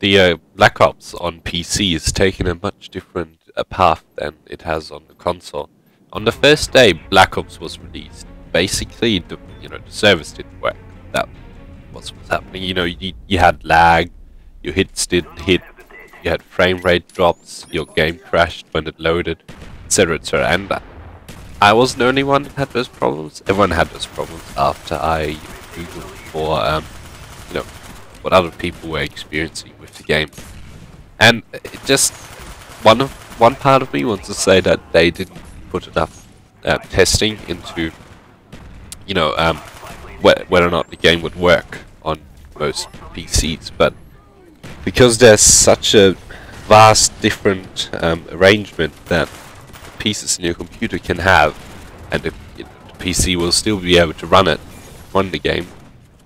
the Black Ops on PC is taking a much different path than it has on the console. On the first day Black Ops was released, basically the service didn't work. That was what's happening. You had lag, your hits didn't hit, you had frame rate drops, your game crashed when it loaded, etc., etc. And I wasn't the only one that had those problems. Everyone had those problems after I googled for what other people were experiencing with the game. And it just one part of me wants to say that they didn't put enough testing into whether or not the game would work on most PCs. But because there's such a vast different arrangement that pieces in your computer can have, and the PC will still be able to run the game,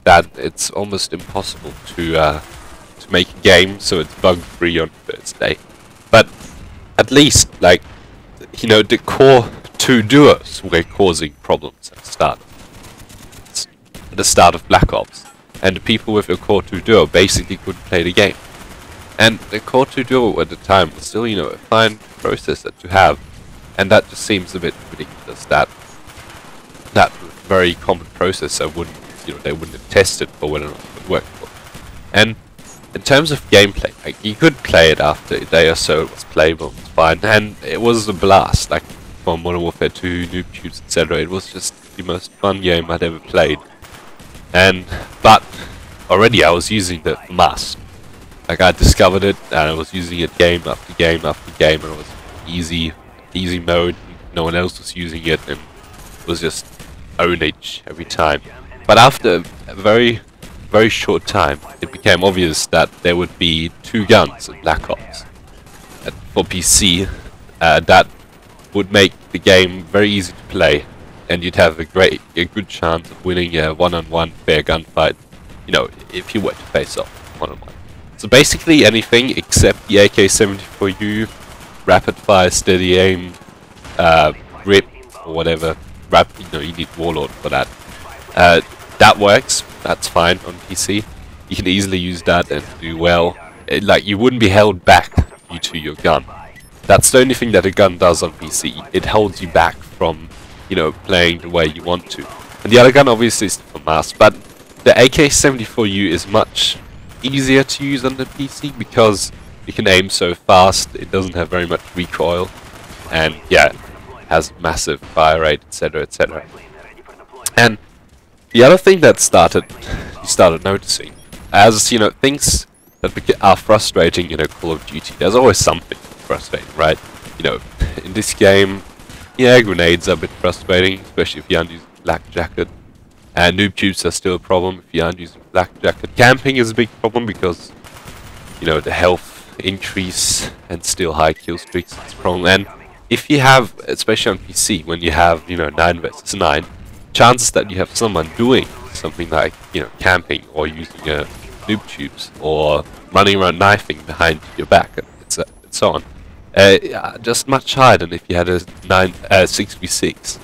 that it's almost impossible to make a game so it's bug-free on the first day. But at least, the core 2 duos were causing problems at the start of Black Ops, and the people with a core 2 duo basically couldn't play the game. And the core 2 duo at the time was still, a fine processor to have, and that just seems a bit ridiculous that that very common processor they wouldn't have tested for whether or not it would work for. And in terms of gameplay, you could play it after a day or so, it was playable, it was fine, and it was a blast, from Modern Warfare 2, Noob Tubes, etc. It was just the most fun game I'd ever played. But already I was using the mask. I discovered it, and I was using it game after game after game, and it was easy mode. No one else was using it, and it was just ownage every time. But after a very, very short time, it became obvious that there would be 2 guns in Black Ops for PC that would make the game very easy to play, and you'd have a good chance of winning a one-on-one fair gunfight, if you were to face off one-on-one. So basically anything except the AK-74U, rapid fire, steady aim, grip, or whatever. You need Warlord for that. That works. That's fine on PC. You can easily use that and do well. You wouldn't be held back due to your gun. That's the only thing that a gun does on PC. It holds you back from, playing the way you want to. And the other gun obviously is for mass, but the AK-74U is much easier to use on the PC because you can aim so fast. It doesn't have very much recoil, and yeah, it has massive fire rate, etc., etc. And the other thing that you started noticing, as things that are frustrating in a Call of Duty, there's always something frustrating, right? In this game, yeah, grenades are a bit frustrating, especially if you aren't using Black Jacket. And Noob Tubes are still a problem if you aren't using Black Jacket. Camping is a big problem because, the health increase and still high kill streaks is a problem. And if you have, especially on PC, when you have, 9 versus 9, chances that you have someone doing something like, camping or using Noob Tubes or running around knifing behind your back and so on, just much higher than if you had a 6v6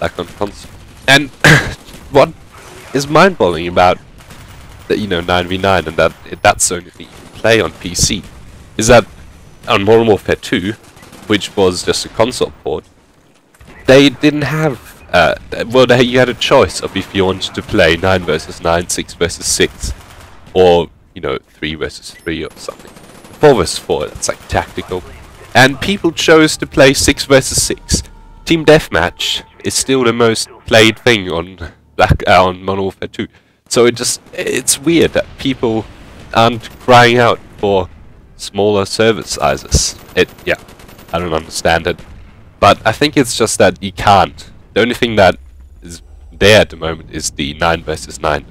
like on console. And what is mind-blowing about the 9v9 and that's the only thing you can play on PC is that on Modern Warfare 2, which was just a console port, they didn't have you had a choice of if you wanted to play 9 versus 9, 6 versus 6, or 3 versus 3 or something. 4 versus 4, that's tactical. And people chose to play 6 versus 6. Team Deathmatch is still the most played thing on Modern Warfare 2. So it's weird that people aren't crying out for smaller server sizes. I don't understand it. But I think it's just that you can't. The only thing that is there at the moment is the 9 versus 9.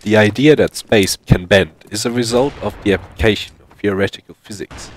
The idea that space can bend is a result of the application of theoretical physics.